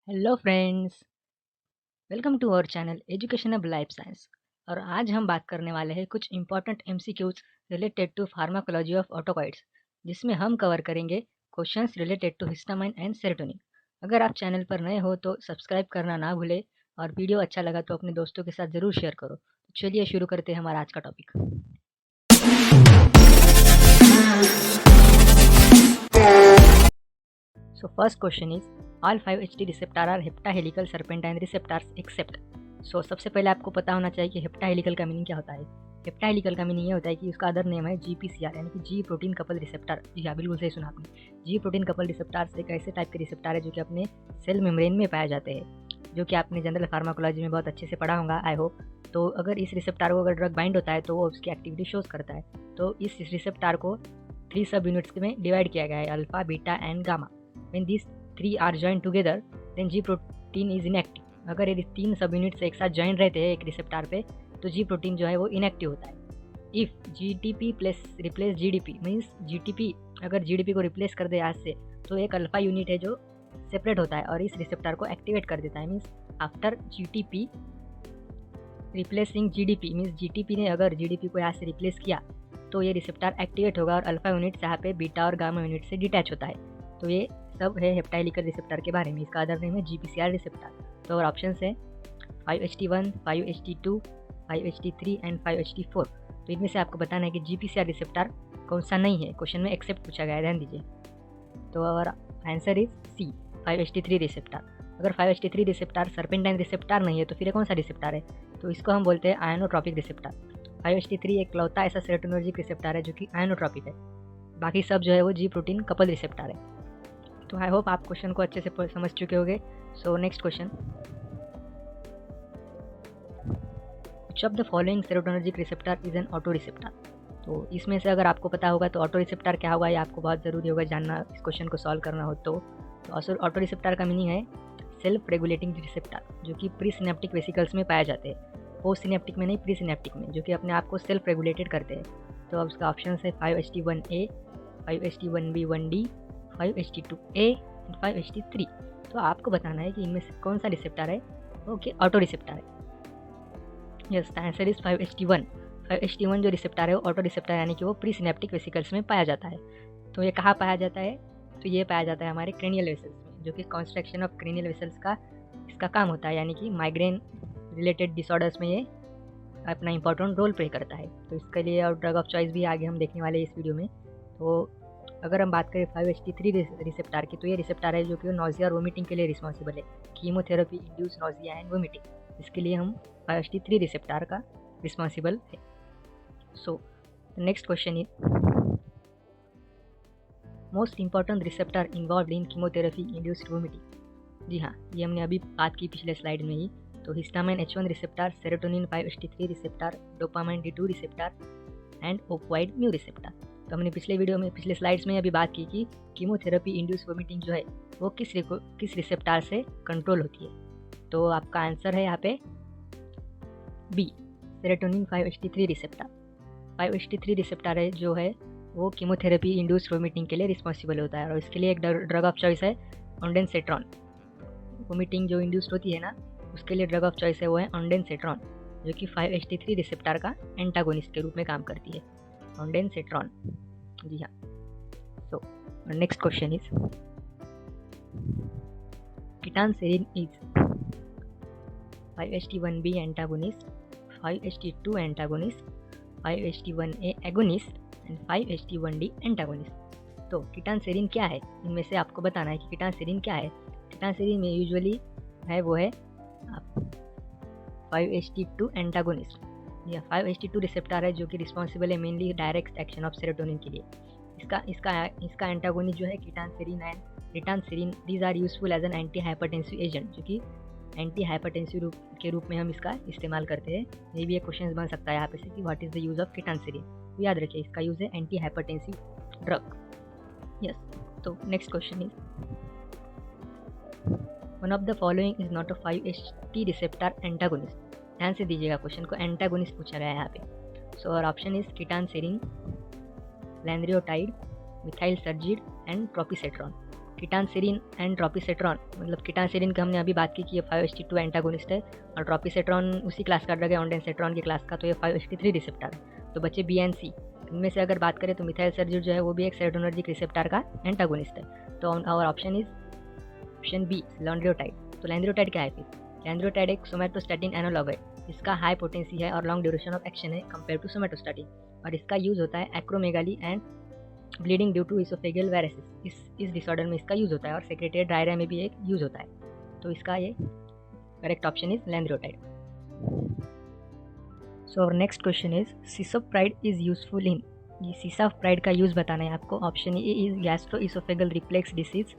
Hello friends, welcome to our channel education of life science. और आज हम बात करने वाले हैं कुछ important MCQs related to pharmacology of autocoids, जिसमें हम कवर करेंगे questions related to histamine and serotonin. अगर आप चैनल पर नए हो तो सब्सक्राइब करना ना भूले और वीडियो अच्छा लगा तो अपने दोस्तों के साथ ज़रूर शेयर करो। तो चलिए शुरू करते हैं हमारा आज का topic. So first question is all 5-HT receptor are heptahelical serpentine receptors except। So सबसे पहले आपको पता होना चाहिए कि हेप्टाहेलिकल का मीनिंग क्या होता है। हेप्टाहेलिकल का मीनिंग ये होता है कि उसका अदर नेम है GPCR यानी कि जी प्रोटीन कपल रिसेप्टर। जी हाँ, बिल्कुल सही सुना आपने। जी प्रोटीन कपल रिसेप्टार एक ऐसे टाइप के रिसेप्टार है जो कि अपने सेल मेम्ब्रेन में पाए जाते हैं, जो कि आपने जनरल फार्माकोलॉजी में बहुत अच्छे से पढ़ा होगा आई होप। तो अगर इस रिसेप्टार को अगर ड्रग बाइंड होता है तो वो उसकी एक्टिविटी शोज करता है। तो इस रिसेप्टार को 3 सब यूनिट्स में डिवाइड किया गया है, alpha, beta and gamma. When these three are joined together, then G protein is inactive। अगर ये 3 सब यूनिट्स एक साथ ज्वाइन रहते हैं एक रिसेप्टार पे तो G प्रोटीन जो है वो इनएक्टिव होता है। If GTP plus replace GDP means GTP अगर GDP को रिप्लेस कर दे आज से तो एक अल्फा यूनिट है जो सेपरेट होता है और इस रिसेप्टार को एक्टिवेट कर देता है। Means after GTP replacing GDP means GTP ने अगर GDP को यहाँ से रिप्लेस किया तो ये रिसेप्टार एक्टिवेट होगा और अल्फा यूनिट यहाँ पे बीटा और गामा यूनिट से डिटैच होता है। तो ये सब है हेप्टाहेलिकल रिसेप्टर के बारे में। इसका अदर नेम है GPCR रिसेप्टर। तो और ऑप्शन है 5HT1, 5HT2, 5HT3 and 5HT4। तो इनमें से आपको बताना है कि GPCR रिसेप्टर कौन सा नहीं है। क्वेश्चन में एक्सेप्ट पूछा गया है, ध्यान दीजिए। तो our answer is C, 5HT3 receptor. अगर 5HT3 रिसेप्टर सर्पेंटाइन रिसेप्टर नहीं है तो फिर कौन सा रिसेप्टर है? तो इसको हम बोलते हैं आयनोट्रॉपिक रिसेप्टर। 5HT3 एक लौता ऐसा सेरोटोनर्जिक रिसेप्टर है जो कि आयनोट्रॉपिक है। बाकी सब जो है वो जी प्रोटीन कपल रिसेप्टर है। तो आई होप आप क्वेश्चन को अच्छे से समझ चुके होंगे। सो next question, which of the following serotonergic receptor is an auto receptor. तो इसमें से अगर आपको पता होगा तो ऑटो रिसेप्टर क्या होगा ये आपको बहुत ज़रूरी होगा जानना इस क्वेश्चन को सॉल्व करना हो। तो ऑटो रिसेप्टर का मीनिंग है सेल्फ रेगुलेटिंग रिसेप्टर, जो कि प्री सिनेप्टिक वेसिकल्स में पाए जाते हैं। पोस्ट सिनेप्टिक में नहीं, प्री सिनेप्टिक में, जो कि अपने आप को सेल्फ रेगुलेटेड करते हैं। तो अब उसका ऑप्शन है 5HT1A, 5HT1B 1D, 5HT2A and 5HT3। तो आपको बताना है कि इनमें से कौन सा रिसेप्टर है वो कि ऑटो रिसेप्टर है। Yes, the answer is 5HT1। 5HT1 जो रिसेप्टर है वो ऑटो रिसेप्टर यानी कि वो प्री सिनेप्टिक वेसिकल्स में पाया जाता है। तो ये कहाँ पाया जाता है? तो ये पाया जाता है हमारे क्रेनियल वेसल्स में, जो कि कंस्ट्रक्शन ऑफ क्रेनियल वेसल्स का इसका काम होता है। यानी कि माइग्रेन रिलेटेड डिसऑर्डर्स में ये अपना इंपॉर्टेंट रोल प्ले करता है। तो इसके लिए और ड्रग ऑफ चॉइस भी आगे हम देखने वाले हैं इस वीडियो में। तो अगर हम बात करें 5HT3 रिसेप्टर की, तो ये रिसेप्टर है जो कि नोजिया और वोमिटिंग के लिए रिस्पॉन्सिबल है। Chemotherapy induce nausea and vomiting, इसके लिए हम 5HT3 रिसेप्टर का रिस्पॉन्सिबल है। So next question is most important receptor involved in chemotherapy induced vomiting. जी हाँ, ये हमने अभी बात की पिछले स्लाइड में ही। तो histamine H1 receptor, serotonin 5HT3 receptor, dopamine D2 receptor and opioid mu receptor. तो हमने पिछले वीडियो में पिछले स्लाइड्स में अभी बात की कि कीमोथेरेपी इंड्यूस वोमिटिंग जो है वो किस रिसेप्टर से कंट्रोल होती है। तो आपका आंसर है यहाँ पे B, serotonin 5HT3 receptor. 5HT3 receptor है जो है वो कीमोथेरेपी इंड्यूस वोमिटिंग के लिए रिस्पॉन्सिबल होता है और इसके लिए एक ड्रग ऑफ चॉइस है ऑन्डेनसेट्रॉन। वोमिटिंग जो इंड्यूस्ड होती है ना उसके लिए ड्रग ऑफ चॉइस है वो है ऑन्डेनसेट्रॉन, जो कि 5HT3 रिसेप्टर का एंटागोनिस्ट के रूप में काम करती है, ऑन्डेनसेट्रॉन। जी हाँ। So next question is ketanserin is 5HT1B antagonist, 5HT2 antagonist, 5HT1A agonist and 5HT1D antagonist. तो कीटानसेरिन क्या है? इनमें से आपको बताना है कि कीटानसेरिन क्या है। कीटानसेरिन में यूजुअली है वो है 5HT2 एंटागोनिस्ट या 5HT2 रिसेप्टर है जो कि रिस्पॉन्सिबल है mainly direct action of serotonin के लिए। इसका एंटागोनिस्ट जो है ketanserin and ritanserin, these are useful as an anti hypertensive agent, जो कि एंटी हाइपरटेंसिव के रूप में हम इसका इस्तेमाल करते हैं। ये भी एक क्वेश्चन बन सकता है यहाँ पे से कि what is the use of ketanserin. तो याद रखिए इसका यूज़ है एंटी हाइपरटेंसिव ड्रग। यस। तो next question is one of the following is not a 5HT receptor antagonist. ध्यान से दीजिएगा, क्वेश्चन को एंटागोनिस्ट पूछा गया है यहाँ पे। So our option is ketanserin, lanreotide, methysergide and propisetron. Ketanserin and dropisetron, मतलब कीटानसेरिन की हमने अभी बात की कि ये 5HT2 एंटागोनिस्ट है, और ड्रोपिसेट्रॉन उसी क्लास का ड्रग है, ऑन्डेंसेट्रॉन की क्लास का, तो ये 5HT3 रिसेप्टर है। तो बच्चे बी एंड सी, इनमें से अगर बात करें तो मिथाइल सर्जिट जो है वो भी एक सेरोटोनर्जिक रिसेप्टर का एंटागोनिस्ट है। तो our option is option B, lanreotide. तो लैंड्रोटाइड क्या है फिर? लैंड्रोटाइड एक सोमैटोस्टैटिन एनालॉग है, इसका हाई पोटेंसी है और लॉन्ग ड्यूरेशन ऑफ एक्शन है कंपेयर टू सोमैटोस्टैटिन, और इसका यूज होता है acromegaly and bleeding due to oesophageal varices, इस डिसऑर्डर में इसका यूज होता है, और सेक्रेटरी डायरिया में भी एक यूज होता है। तो इसका ये correct option is lanreotide. So our next question is cisapride is useful in, ये सिसाप्राइड का यूज बताना है आपको। Option A is gastro oesophageal reflux disease,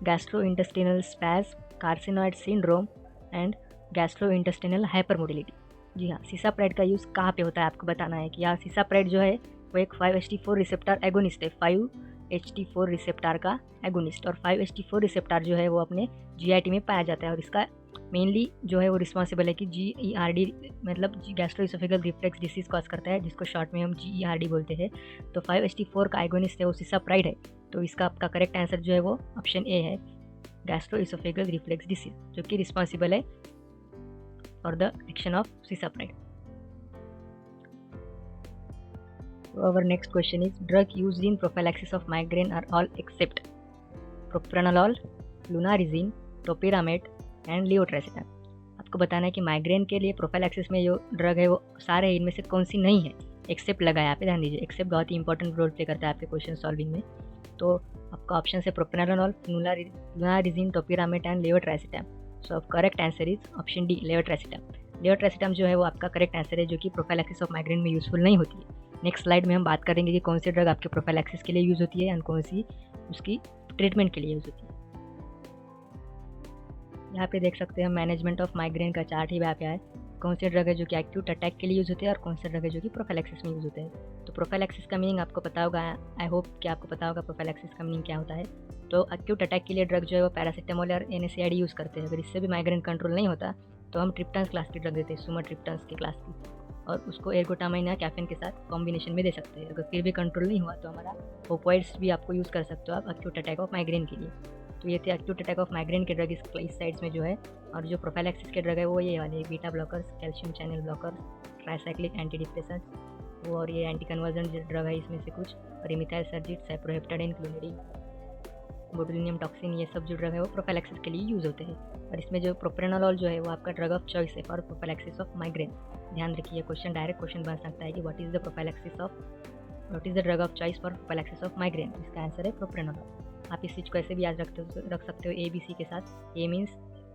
gastrointestinal spasm, carcinoid syndrome and gastrointestinal hypermotility. जी हाँ, सिसाप्राइड का यूज़ कहाँ पे होता है आपको बताना है कि यहाँ सिसाप्राइड जो है वो एक 5HT4 रिसेप्टर एगोनिस्ट है, 5HT4 रिसेप्टर का एगोनिस्ट, और 5HT4 रिसेप्टर जो है वो अपने GIT में पाया जाता है, और इसका मेनली जो है वो रिस्पॉन्सिबल है कि GERD मतलब गैस्ट्रोइसोफेगल रिफ्लेक्स डिसीज कॉज करता है, जिसको शॉर्ट में हम GERD बोलते हैं। तो 5HT4 का एगोनिस्ट है वो सिसाप्राइड है। तो इसका आपका करेक्ट आंसर जो है वो ऑप्शन ए है, गैस्ट्रोइसोफेगल रिफ्लेक्स डिसीज, जो कि रिस्पॉन्सिबल है for the action of cisapride. Our next question is drug used in prophylaxis of migraine are all except propranolol, flunarizine, topiramate and levetiracetam। आपको बताना है कि माइग्रेन के लिए प्रोफाइलैक्सिस में जो ड्रग है वो सारे इनमें से कौन सी नहीं है, एक्सेप्ट लगा है यहाँ पे, ध्यान दीजिए, एक्सेप्ट बहुत ही इंपॉर्टेंट रोल प्ले करता है आपके क्वेश्चन सॉल्विंग में। तो आपका ऑप्शन है propranolol, flunarizine, topiramate and levetiracetam. So correct answer is option D, levetiracetam. Levetiracetam जो है वो आपका करेक्ट आंसर है, जो कि प्रोफाइलैक्सिस ऑफ माइग्रेन में यूजफुल नहीं होती है। नेक्स्ट स्लाइड में हम बात करेंगे कि कौन सी ड्रग आपके प्रोफाइलैक्सिस के लिए यूज़ होती है एंड कौन सी उसकी ट्रीटमेंट के लिए यूज़ होती है। यहाँ पे देख सकते हैं हम मैनेजमेंट ऑफ माइग्रेन का चार्ट ही यहाँ पे है, कौन से ड्रग है जो कि एक्यूट अटैक के लिए यूज़ होते हैं और कौन से ड्रग है जो कि प्रोफाइलैक्सिस में यूज़ होते हैं। तो प्रोफाइलैक्सिस का मीनिंग आपको पता होगा, आई होप कि आपको पता होगा प्रोफाइलैक्सिस का मीनिंग क्या होता है। तो एक्यूट अटैक के लिए ड्रग जो है वो पैरासीटामोल और NSAID यूज़ करते हैं। अगर इससे भी माइग्रेन कंट्रोल नहीं होता तो हम ट्रिप्टन्स क्लास की ड्रग देते हैं, सुमाट्रिप्टन्स की क्लास की, और उसको एर्गोटामाइन या कैफीन के साथ कॉम्बिनेशन में दे सकते हैं। अगर फिर भी कंट्रोल नहीं हुआ तो हमारा ओपोइड्स भी आपको यूज़ कर सकते हो आप एक्यूट अटैक ऑफ माइग्रेन के लिए। तो ये थे एक्यूट अटैक ऑफ माइग्रेन के ड्रग इस साइड्स में जो है, और जो प्रोफाइलैक्सिस के ड्रग है वो ये वाले beta blockers, calcium channel blockers, tricyclic anti depressants, वो और ये एंटी कन्वर्जेंट ड्रग है इसमें से कुछ, और मिथाइल सर्जिट, साइप्रोहेप्टाडिन, क्लोनिडीन, बोटुलिनियम टॉक्सिन, ये सब जो ड्रग है वो प्रोफाइलैक्सिस के लिए यूज़ होते हैं। और इसमें जो प्रोप्रानोल जो है वो आपका ड्रग ऑफ चॉइस है फॉर प्रोफाइलैक्सिस ऑफ माइग्रेन। ध्यान रखिए, क्वेश्चन डायरेक्ट क्वेश्चन बन सकता है कि what is the drug of choice for prophylaxis of migraine. इसका आंसर है प्रोप्रानोल। आप इस चीज़ को ऐसे भी याद रख सकते हो ABC के साथ। A मीन्स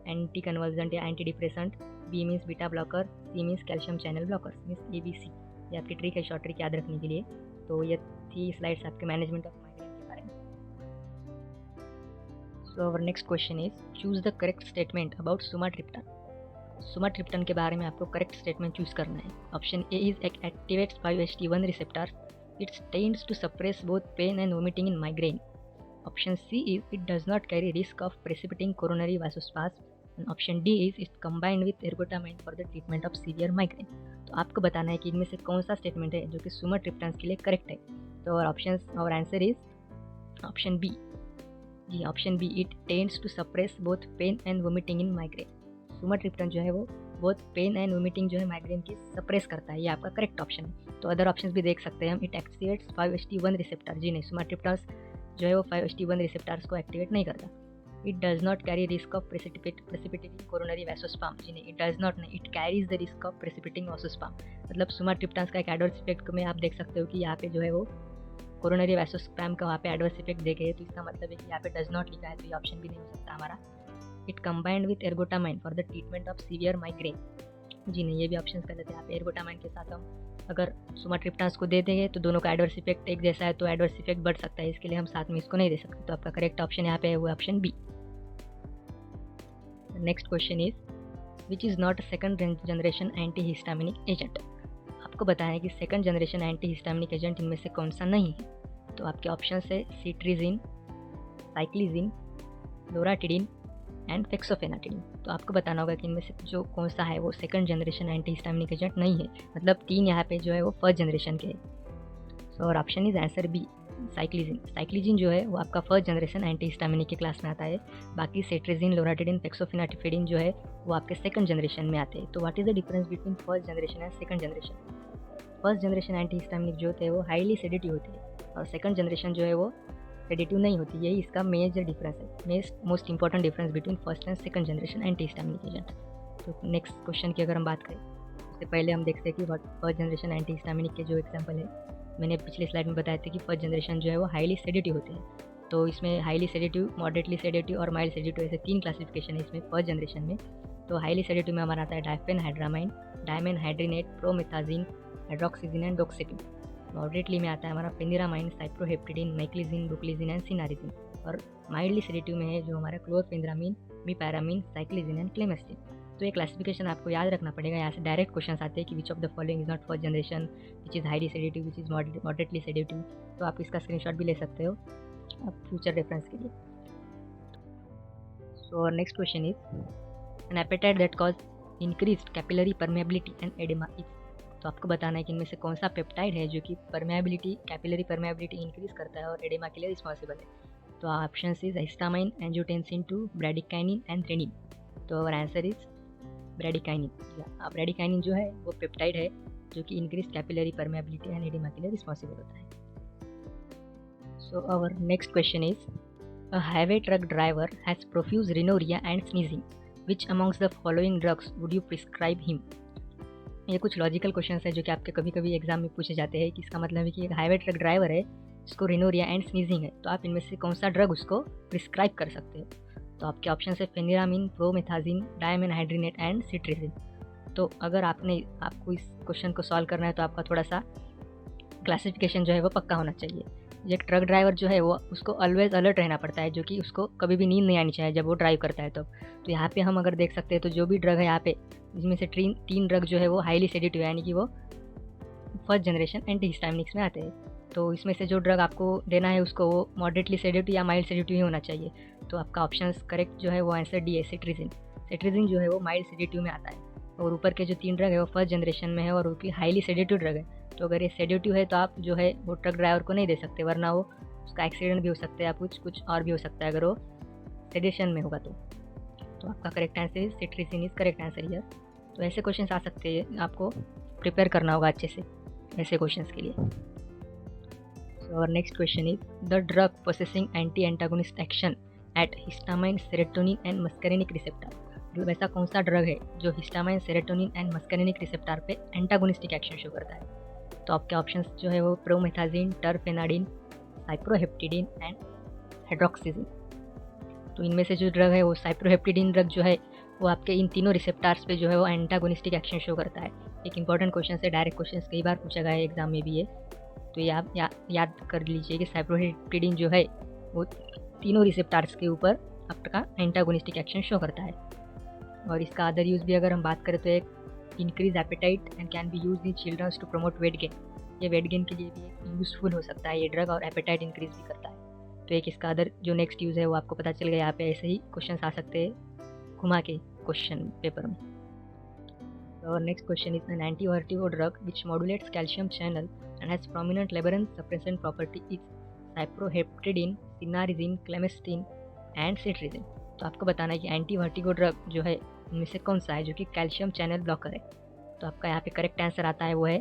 एंटी कन्वर्जेंट या anti depressant, B means beta blocker, C means calcium channel blockers, means ABC। ये आपकी ट्रिक है, शॉर्ट ट्रिक याद रखने के लिए। तो ये थी स्लाइड्स आपके मैनेजमेंट ऑफ माइग्रेन के बारे में। So our next question is choose the correct statement about sumatriptan. Sumatriptan के बारे में आपको करेक्ट स्टेटमेंट चूज करना है। Option A is activates 5HT1 receptors, it's tends to suppress both pain and vomiting in migraine. Option C is it does not carry risk of precipitating coronary vasospasm, and option D is it combined with ergotamine for the treatment of severe migraine। तो आपको बताना है कि इनमें से कौन सा statement है जो कि सुमाट्रिप्टन के लिए करेक्ट है। तो our answer is option B. जी, option B, it tends to suppress both pain and vomiting in migraine. Sumatriptan जो है वो बोथ पेन एंड वोमिटिंग जो है माइग्रेन की सप्रेस करता है, ये आपका करेक्ट ऑप्शन है। तो अदर ऑप्शन भी देख सकते हैं हम, इट एक्टिवेट्स 5HT1 रिसेप्टर। जी नहीं, सुमाट्रिप्टन जो है वो 5HT1 रिसेप्टर्स को एक्टिवेट नहीं करता। It does not carry risk of precipitating coronary vasospasm. जी नहीं, इट डज नॉट नहीं, it carries the risk of precipitating vasospasm. मतलब सुमाट्रिप्टन का एक एडवर्स इफेक्ट में आप देख सकते हो कि यहाँ पे जो है वो कोरोनरी वैसोस्पाम का वहाँ पे एडवर्स इफेक्ट देखे है, तो इसका मतलब है कि यहाँ पे डज नॉट लिखा है, तो ये ऑप्शन भी नहीं हो सकता हमारा। It combined with ergotamine for the treatment of severe migraine. जी नहीं, ये भी ऑप्शन गलत है। यहाँ पे एर्गोटामाइन के साथ हम अगर सुमाट्रिप्टन को दे देंगे तो दोनों का एडवर्स इफेक्ट एक जैसा है, तो एडवर्स इफेक्ट बढ़ सकता है, इसके लिए हम साथ में इसको नहीं दे सकते। तो आपका करेक्ट ऑप्शन यहाँ पे है वो option B. Next question is which is not second generation anti histaminic agent. आपको बताना है कि second generation anti histaminic agent इनमें से कौन सा नहीं है। तो आपके ऑप्शन है सिट्रीजिन, साइक्लिजिन, लोराटिडिन एंड फेक्सोफेनाटिडिन। तो आपको बताना होगा कि इनमें से जो कौन सा है वो second generation anti histaminic agent नहीं है, मतलब 3 यहाँ पे जो है वो फर्स्ट जनरेशन के है। So our option is answer B, cyclizine जो है वो आपका फर्स्ट जनरेशन एंटी हिस्टामिनिक के क्लास में आता है। बाकी सेट्रिजिन, लोराटिडिन, फेक्सोफेनाटिफिडिन जो है वो आपके सेकंड जनरेशन में आते हैं। तो what is the difference between first generation and second generation? First generation anti histaminic जो होते हैं वो हाईली सेडेटिव होते हैं और सेकंड जनरेशन जो है वो सेडेटिव नहीं होती। यही इसका मेजर डिफरेंस है, most important difference between first and second generation anti histaminic agent. तो नेक्स्ट क्वेश्चन की अगर हम बात करें उससे पहले हम देखते हैं कि फर्स्ट जनरेशन एंटी हिस्टामिनिक के जो एग्जाम्पल है, मैंने पिछले स्लाइड में बताया था कि फर्स्ट जनरेशन जो है वो हाईली सेडेटिव होते हैं। तो इसमें हाईली सेडेटिव, मॉडरेटली सेडेटिव और माइल्ड सेडेटिव ऐसे 3 क्लासिफिकेशन है इसमें फर्स्ट जनरेशन में। तो हाईली सेडेटिव में हमारा आता है डायफेनहाइड्रामाइन, डायमेनहाइड्रिनेट, प्रोमेथाजिन, हाइड्रोक्सीजिन एंड डोक्सेटिन। मॉडरेटली में आता है हमारा फेनिरामाइन, साइप्रोहेप्टिडिन, नाइक्लिजिन, बुक्लिजिन एंड सिनारिजिन। और माइल्डली सेडेटिव में है जो हमारा क्लोरफेनिरामिन, मीपैरामिन, साइक्लिजिन एंड क्लेमेस्टिन। तो ये क्लासिफिकेशन आपको याद रखना पड़ेगा। यहाँ से डायरेक्ट क्वेश्चन आते हैं कि which of the following is not first generation, which is highly sedative, which is moderately sedative. तो आप इसका स्क्रीनशॉट भी ले सकते हो आप फ्यूचर रेफरेंस के लिए। So next question is an appetite that cause increased capillary permeability and edema is. तो आपको बताना है कि इनमें से कौन सा पेप्टाइड है जो कि परमेबिलिटी, कैपिलरी परमेबिलिटी इंक्रीज करता है और एडिमा के लिए रिस्पॉन्सिबल है। तो option is histamine, angiotensin 2, bradykinin and renin. तो our answer is bradykinin. Bradykinin जो है वो पेप्टाइड है जो कि increase capillary permeability and oedema के लिए रिस्पॉन्सिबल होता है। So our next question is a highway truck driver has profuse rhinorrhoea and sneezing, which amongst the following drugs would you prescribe him. ये कुछ लॉजिकल क्वेश्चंस है जो कि आपके कभी कभी एग्जाम में पूछे जाते हैं कि इसका मतलब है कि एक हाईवे ट्रक ड्राइवर है जिसको रिनोरिया एंड स्नीजिंग है, तो आप इनमें से कौन सा ड्रग उसको प्रिस्क्राइब कर सकते हो। तो आपके ऑप्शन है फेनिरामिन, प्रोमेथाजिन, डायमेनहाइड्रिनेट एंड सिट्रिजिन। तो अगर आपको इस क्वेश्चन को सॉल्व करना है तो आपका थोड़ा सा क्लासिफिकेशन जो है वो पक्का होना चाहिए। एक ट्रक ड्राइवर जो है वो उसको ऑलवेज अलर्ट रहना पड़ता है, जो कि उसको कभी भी नींद नहीं आनी चाहिए जब वो ड्राइव करता है। तो यहाँ पे हम अगर देख सकते हैं तो जो भी ड्रग है यहाँ पे, जिसमें से 3 ड्रग जो है वो हाईली सेडेटिव है, यानी कि वो फर्स्ट जनरेशन एंटी हिस्टामिनिक्स में आते हैं। तो इसमें से जो ड्रग आपको देना है उसको वो मॉडरेटली सेडेटिव या माइल्ड सेडेटिव ही होना चाहिए। तो आपका ऑप्शन करेक्ट जो है वो आंसर डी है, सिट्रिजिन। सिट्रिजिन जो है वो माइल्ड सेडेटिव में आता है और ऊपर के जो 3 ड्रग है वो फर्स्ट जनरेशन में है और उनकी हाईली सेडेटिव ड्रग है। तो अगर ये सेडेटिव है तो आप जो है वो ट्रक ड्राइवर को नहीं दे सकते, वरना वो उसका एक्सीडेंट भी हो सकता है या कुछ और भी हो सकता है अगर वो सेडेशन में होगा। तो आपका correct answer is cetirizine is correct answer here. तो ऐसे क्वेश्चंस आ सकते हैं, आपको प्रिपेयर करना होगा अच्छे से ऐसे क्वेश्चंस के लिए। So our next question is the drug possessing anti antagonist action at histamine, serotonin and muscarinic receptor. मतलब ऐसा कौन सा ड्रग है जो histamine, serotonin and muscarinic receptor पे एंटागोनिस्टिक एक्शन शो करता है। तो आपके ऑप्शंस जो है वो प्रोमेथाजिन, टरफेनाडिन, साइप्रोहेप्टिडिन एंड हाइड्रोक्सीजिन। तो इनमें से जो ड्रग है वो साइप्रोहेप्टिडिन ड्रग जो है वो आपके इन तीनों रिसेप्टार्स पे जो है वो एंटागोनिस्टिक एक्शन शो करता है। एक इंपॉर्टेंट क्वेश्चन है, डायरेक्ट क्वेश्चन कई बार पूछा गया है एग्जाम में भी ये, तो ये आप याद कर लीजिए कि साइप्रोहेप्टिडिन जो है वो तीनों रिसेप्टार्स के ऊपर आपका एंटागोनिस्टिक एक्शन शो करता है। और इसका अदर यूज़ भी अगर हम बात करें तो एक increase appetite and can be use in childrens to promote weight gain. ये वेट गेन के लिए भी यूज़फुल हो सकता है ये ड्रग, और एपेटाइट इंक्रीज भी करता है। तो एक इसका अदर जो नेक्स्ट यूज़ है वो आपको पता चल गया। यहाँ पे ऐसे ही क्वेश्चन आ सकते हैं घुमा के क्वेश्चन पेपर में। और next question is an anti vertigo drug which modulates calcium channel and has prominent labyrinth suppressant property is cyproheptadine, cinnarizine, clemastine and cetirizine. तो आपको बताना है कि एंटी वर्टिगो ड्रग जो है इनमें से कौन सा है जो कि कैल्शियम चैनल ब्लॉकर है। तो आपका यहाँ पे करेक्ट आंसर आता है वो है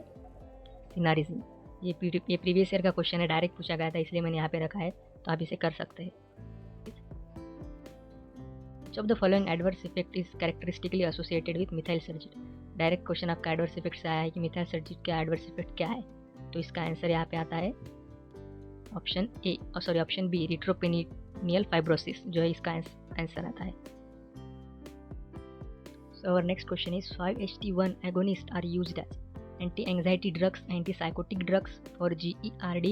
सिनारिजिन। ये प्रीवियस ईयर का क्वेश्चन है, डायरेक्ट पूछा गया था इसलिए मैंने यहाँ पे रखा है, तो आप इसे कर सकते हैं। Which of the following adverse effect is characteristically associated with methyl sergit? Direct question आपका एडवर्स इफेक्ट से आया है कि मिथाइल सर्जिट का एडवर्स इफेक्ट क्या है। तो इसका आंसर यहाँ पे आता है ऑप्शन बी, रिट्रोपेनियल फाइब्रोसिस जो है इसका आंसर आता है। So our next question is 5-HT1 agonists are used as anti-anxiety drugs, anti-psychotic drugs for GERD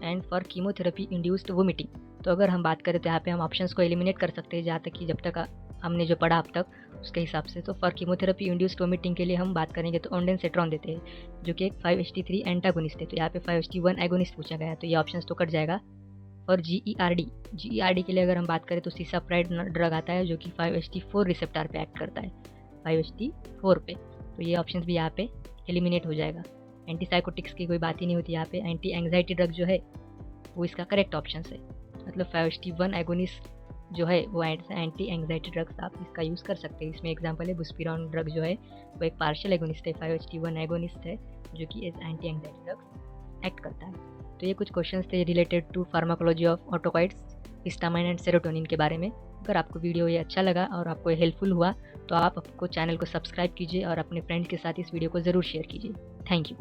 and for chemotherapy induced vomiting। तो अगर हम बात करें तो यहाँ पे हम ऑप्शंस को एलिमिनेट कर सकते हैं जहाँ तक कि जब तक हमने जो पढ़ा अब तक उसके हिसाब से। तो फॉर कीमोथेरेपी इंड्यूस्ड वोमिटिंग के लिए हम बात करेंगे तो ओंडेनसेट्रॉन देते हैं जो कि एक 5-HT3 एंटागोनिस्ट है। तो यहाँ पे 5-HT1 एगोनिस्ट पूछा गया है, तो ये ऑप्शंस तो कट जाएगा। और GERD के लिए अगर हम बात करें तो सीसाप्राइड ड्रग आता है जो कि 5-HT4 रिसेप्टर पे एक्ट करता है, 5-HT4 पे। तो ये ऑप्शन भी यहाँ पे एलिमिनेट हो जाएगा। एंटीसाइकोटिक्स की कोई बात ही नहीं होती यहाँ पे। एंटी एंग्जाइटी ड्रग जो है वो इसका करेक्ट ऑप्शन है। मतलब 5-HT1 एगोनिस्ट जो है वो एंटी एंग्जाइटी ड्रग्स आप इसका यूज़ कर सकते हैं। इसमें एग्जांपल है बुस्पिरॉन ड्रग जो है वो एक पार्शियल एगोनिस्ट है, 5-HT1 एगोनिस्ट है जो कि as anti anxiety drugs act करता है। तो ये कुछ क्वेश्चंस थे related to pharmacology of autocoids, histamine and serotonin के बारे में। अगर आपको वीडियो ये अच्छा लगा और आपको ये हेल्पफुल हुआ तो आप आपको चैनल को सब्सक्राइब कीजिए और अपने फ्रेंड्स के साथ इस वीडियो को ज़रूर शेयर कीजिए। Thank you.